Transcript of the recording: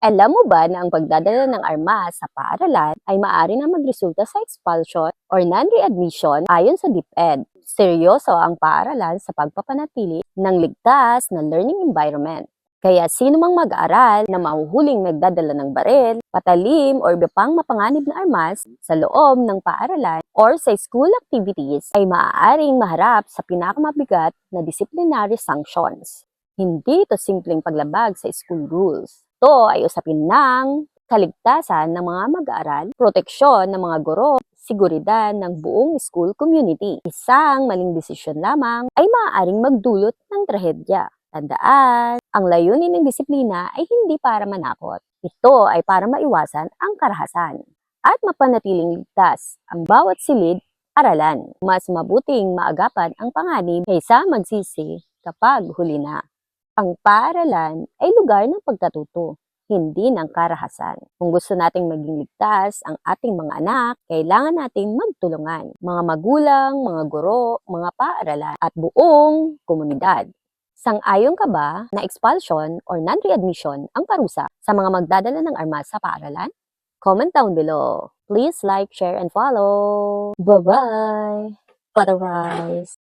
Alam mo ba na ang pagdadala ng armas sa paaralan ay maaari na magresulta sa expulsion or non-readmission ayon sa DepEd? Seryoso ang paaralan sa pagpapanatili ng ligtas na learning environment. Kaya sino mang mag-aaral na mahuhuling nagdadala ng baril, patalim o iba pang mapanganib na armas sa loob ng paaralan or sa school activities ay maaaring maharap sa pinakamabigat na disciplinary sanctions. Hindi ito simpleng paglabag sa school rules. Ito ay usapin ng kaligtasan ng mga mag-aaral, proteksyon ng mga guro, seguridad ng buong school community. Isang maling desisyon lamang ay maaaring magdulot ng trahedya. Tandaan, ang layunin ng disiplina ay hindi para manakot. Ito ay para maiwasan ang karahasan at mapanatiling ligtas ang bawat silid aralan. Mas mabuting maagapan ang panganib kaysa magsisi kapag huli na. Ang paaralan ay lugar ng pagkatuto, hindi ng karahasan. Kung gusto nating maging ligtas ang ating mga anak, kailangan nating magtulungan. Mga magulang, mga guro, mga paaralan, at buong komunidad. Sang-ayon ka ba na expulsion or non-readmission ang parusa sa mga magdadala ng armas sa paaralan? Comment down below. Please like, share, and follow. Bye-bye! Para rise!